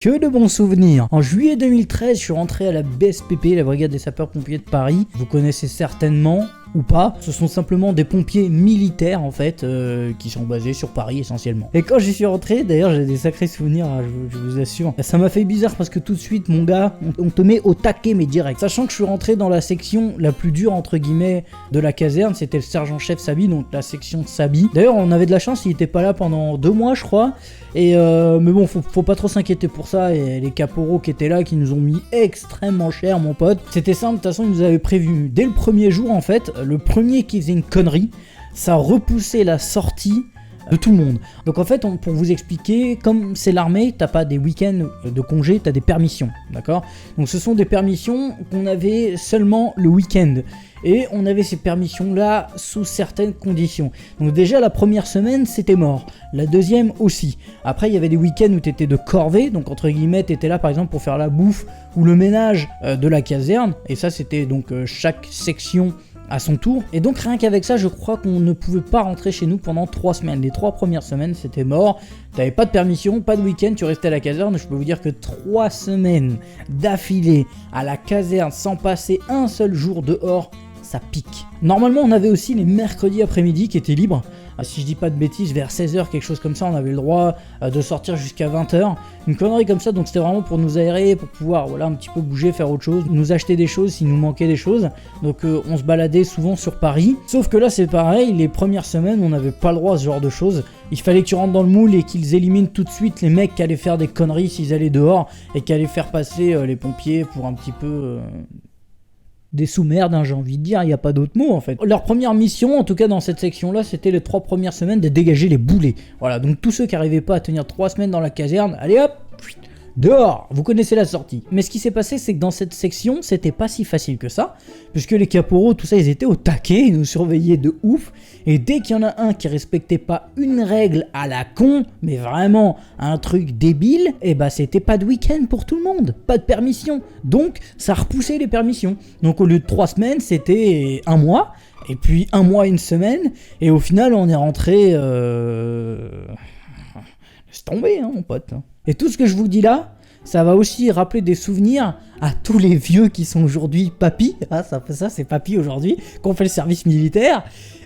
Que de bons souvenirs. En juillet 2013, je suis rentré à la BSPP, la Brigade des Sapeurs-Pompiers de Paris. Vous connaissez certainement ou pas. Ce sont simplement des pompiers militaires en fait, qui sont basés sur Paris essentiellement. Et quand j'y suis rentré, d'ailleurs j'ai des sacrés souvenirs, hein, je vous assure. Ça m'a fait bizarre parce que tout de suite, mon gars, on te met au taquet mais direct. Sachant que je suis rentré dans la section la plus dure entre guillemets de la caserne, c'était le sergent-chef Sabi, donc la section Sabi. D'ailleurs on avait de la chance, il était pas là pendant 2 mois je crois. Et mais bon, faut pas trop s'inquiéter pour ça, et les caporaux qui étaient là, qui nous ont mis extrêmement cher mon pote. C'était simple, de toute façon ils nous avaient prévu dès le premier jour en fait, le premier qui faisait une connerie, ça repoussait la sortie de tout le monde. Donc en fait, pour vous expliquer, comme c'est l'armée, t'as pas des week-ends de congé, t'as des permissions, d'accord? Donc ce sont des permissions qu'on avait seulement le week-end. Et on avait ces permissions-là sous certaines conditions. Donc déjà, la première semaine, c'était mort. La deuxième aussi. Après, il y avait des week-ends où t'étais de corvée. Donc entre guillemets, t'étais là par exemple pour faire la bouffe ou le ménage de la caserne. Et ça, c'était donc chaque section à son tour. Et donc rien qu'avec ça, je crois qu'on ne pouvait pas rentrer chez nous pendant 3 semaines. Les 3 premières semaines, c'était mort. T'avais pas de permission, pas de week-end, tu restais à la caserne. Je peux vous dire que 3 semaines d'affilée à la caserne sans passer un seul jour dehors, ça pique. Normalement, on avait aussi les mercredis après-midi qui étaient libres. Si je dis pas de bêtises, vers 16h, quelque chose comme ça, on avait le droit de sortir jusqu'à 20h. Une connerie comme ça, donc c'était vraiment pour nous aérer, pour pouvoir voilà, un petit peu bouger, faire autre chose, nous acheter des choses s'il nous manquait des choses. Donc on se baladait souvent sur Paris. Sauf que là, c'est pareil, les premières semaines, on n'avait pas le droit à ce genre de choses. Il fallait que tu rentres dans le moule et qu'ils éliminent tout de suite les mecs qui allaient faire des conneries s'ils allaient dehors et qui allaient faire passer les pompiers pour un petit peu... des sous-merdes, hein, j'ai envie de dire, il n'y a pas d'autre mot en fait. Leur première mission, en tout cas dans cette section-là, c'était les 3 premières semaines de dégager les boulets. Voilà, donc tous ceux qui n'arrivaient pas à tenir 3 semaines dans la caserne, allez hop, dehors, vous connaissez la sortie. Mais ce qui s'est passé, c'est que dans cette section, c'était pas si facile que ça, puisque les caporaux, tout ça, ils étaient au taquet, ils nous surveillaient de ouf, et dès qu'il y en a un qui respectait pas une règle à la con, mais vraiment un truc débile, et bah c'était pas de week-end pour tout le monde, pas de permission, donc ça repoussait les permissions. Donc au lieu de 3 semaines, c'était 1 mois, et puis 1 mois, 1 semaine, et au final, on est rentré... Laisse tomber, hein, mon pote. Et tout ce que je vous dis là, ça va aussi rappeler des souvenirs à tous les vieux qui sont aujourd'hui papis. Ah, ça c'est papy aujourd'hui, qui ont fait le service militaire.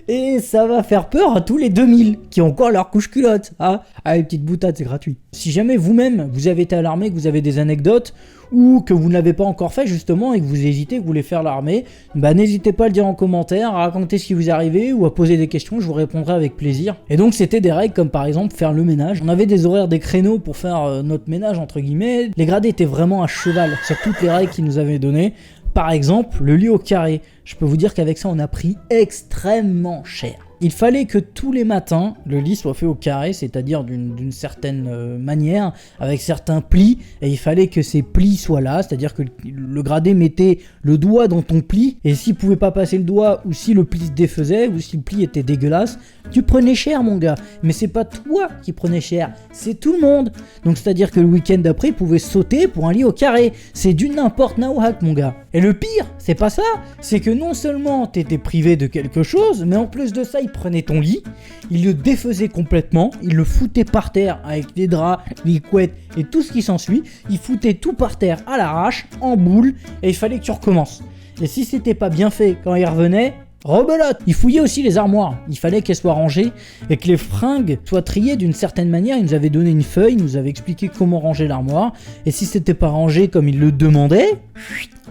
Et ça va faire peur à tous les 2000 qui ont encore leur couche culotte. Ah, les petites boutades, c'est gratuit. Si jamais vous-même, vous avez été à l'armée, que vous avez des anecdotes, ou que vous ne l'avez pas encore fait justement, et que vous hésitez, que vous voulez faire l'armée, bah n'hésitez pas à le dire en commentaire, à raconter ce qui vous est arrivé, ou à poser des questions, je vous répondrai avec plaisir. Et donc c'était des règles comme par exemple faire le ménage. On avait des horaires, des créneaux pour faire notre ménage entre guillemets. Les gradés étaient vraiment à cheval sur toutes les règles qu'ils nous avaient données. Par exemple, le lit au carré. Je peux vous dire qu'avec ça, on a pris extrêmement cher. Il fallait que tous les matins, le lit soit fait au carré, c'est-à-dire d'une certaine manière, avec certains plis, et il fallait que ces plis soient là, c'est-à-dire que le gradé mettait le doigt dans ton pli, et s'il pouvait pas passer le doigt, ou si le pli se défaisait, ou si le pli était dégueulasse, tu prenais cher mon gars. Mais c'est pas toi qui prenais cher, c'est tout le monde. Donc c'est-à-dire que le week-end d'après, il pouvait sauter pour un lit au carré. C'est du n'importe nawak mon gars. Et le pire, c'est pas ça, c'est que non seulement t'étais privé de quelque chose, mais en plus de ça, il prenait ton lit, il le défaisait complètement, il le foutait par terre avec les draps, les couettes et tout ce qui s'ensuit, il foutait tout par terre à l'arrache, en boule, et il fallait que tu recommences. Et si c'était pas bien fait quand il revenait, rebelote. Il fouillait aussi les armoires, il fallait qu'elles soient rangées et que les fringues soient triées d'une certaine manière. Il nous avait donné une feuille, il nous avait expliqué comment ranger l'armoire, et si c'était pas rangé comme il le demandait,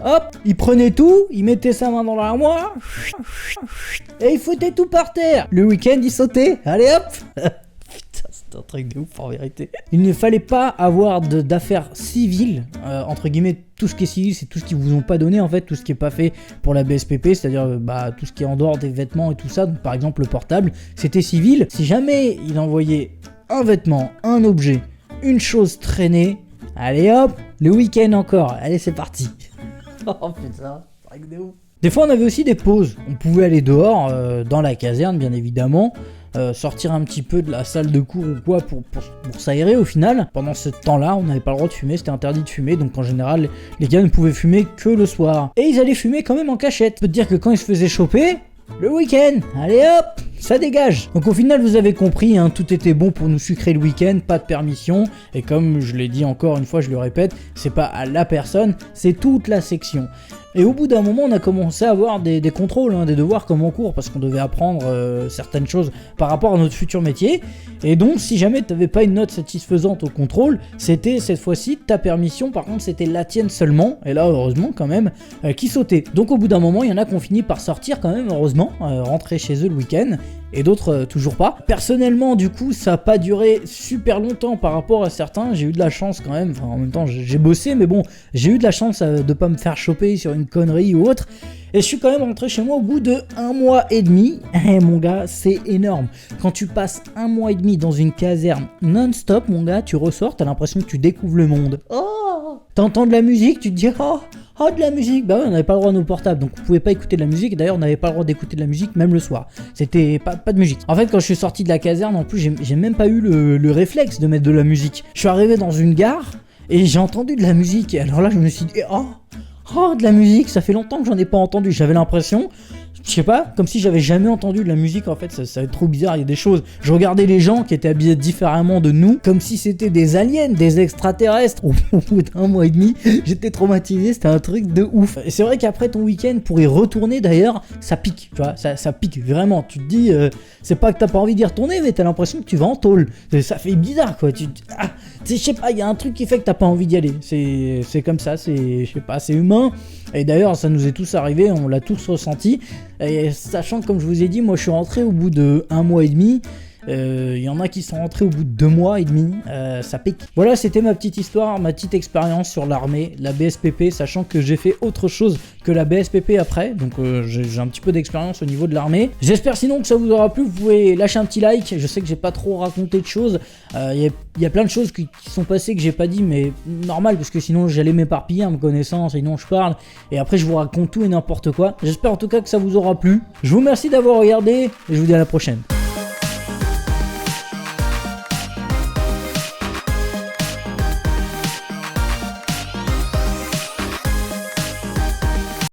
hop, il prenait tout, il mettait sa main dans l'armoire, et il foutait tout par terre. Le week-end, il sautait, allez hop. Putain, c'est un truc de ouf en vérité. Il ne fallait pas avoir d'affaires civiles, entre guillemets. Tout ce qui est civil, c'est tout ce qu'ils vous ont pas donné en fait, tout ce qui est pas fait pour la BSPP, c'est-à-dire tout ce qui est en dehors des vêtements et tout ça. Donc, par exemple le portable, c'était civil. Si jamais il envoyait un vêtement, un objet, une chose traînée, allez hop, le week-end encore, allez c'est parti. Oh putain, c'est vrai que de ouf. Des fois on avait aussi des pauses, on pouvait aller dehors, dans la caserne bien évidemment, sortir un petit peu de la salle de cours ou quoi pour s'aérer au final. Pendant ce temps-là, on n'avait pas le droit de fumer, c'était interdit de fumer, donc en général, les gars ne pouvaient fumer que le soir. Et ils allaient fumer quand même en cachette. Je peux te dire que quand ils se faisaient choper, le week-end, allez hop, ça dégage. Donc au final vous avez compris, hein, tout était bon pour nous sucrer le week-end, pas de permission, et comme je l'ai dit encore une fois, je le répète, c'est pas à la personne, c'est toute la section. Et au bout d'un moment, on a commencé à avoir des contrôles, hein, des devoirs comme en cours, parce qu'on devait apprendre certaines choses par rapport à notre futur métier. Et donc, si jamais tu n'avais pas une note satisfaisante au contrôle, c'était cette fois-ci ta permission, par contre c'était la tienne seulement, et là heureusement quand même, qui sautait. Donc au bout d'un moment, il y en a qui ont fini par sortir quand même, heureusement, rentrer chez eux le week-end, et d'autres toujours pas. Personnellement, du coup, ça n'a pas duré super longtemps par rapport à certains, j'ai eu de la chance quand même, enfin en même temps j'ai bossé, mais bon, j'ai eu de la chance de pas me faire choper sur une connerie ou autre, et je suis quand même rentré chez moi au bout de 1 mois et demi. Eh mon gars, c'est énorme. Quand tu passes 1 mois et demi dans une caserne non-stop, mon gars, tu ressors, t'as l'impression que tu découvres le monde. Oh, t'entends de la musique, tu te dis oh de la musique. Bah ouais, on n'avait pas le droit à nos portables, donc on pouvait pas écouter de la musique, et d'ailleurs on n'avait pas le droit d'écouter de la musique même le soir. C'était pas de musique. En fait, quand je suis sorti de la caserne, en plus j'ai même pas eu le réflexe de mettre de la musique. Je suis arrivé dans une gare et j'ai entendu de la musique, et alors là je me suis dit oh, de la musique, ça fait longtemps que j'en ai pas entendu. J'avais l'impression, je sais pas, comme si j'avais jamais entendu de la musique. En fait, ça va être trop bizarre, il y a des choses. Je regardais les gens qui étaient habillés différemment de nous, comme si c'était des aliens, des extraterrestres. Au bout d'1 mois et demi, j'étais traumatisé, c'était un truc de ouf. Et c'est vrai qu'après ton week-end, pour y retourner d'ailleurs, ça pique, tu vois, ça pique vraiment. Tu te dis, c'est pas que t'as pas envie d'y retourner, mais t'as l'impression que tu vas en tôle. Ça fait bizarre, quoi. Je sais pas, il y a un truc qui fait que t'as pas envie d'y aller. C'est comme ça, je sais pas, c'est humain. Et d'ailleurs, ça nous est tous arrivé, on l'a tous ressenti. Et sachant que, comme je vous ai dit, moi je suis rentré au bout de 1 mois et demi. Il y en a qui sont rentrés au bout de 2 mois et demi, ça pique. Voilà, c'était ma petite histoire, ma petite expérience sur l'armée, la BSPP, sachant que j'ai fait autre chose que la BSPP après, donc j'ai un petit peu d'expérience au niveau de l'armée. J'espère sinon que ça vous aura plu, vous pouvez lâcher un petit like, je sais que j'ai pas trop raconté de choses, il y a plein de choses qui sont passées que j'ai pas dit, mais normal, parce que sinon j'allais m'éparpiller en me connaissant, sinon je parle, et après je vous raconte tout et n'importe quoi. J'espère en tout cas que ça vous aura plu, je vous remercie d'avoir regardé, et je vous dis à la prochaine.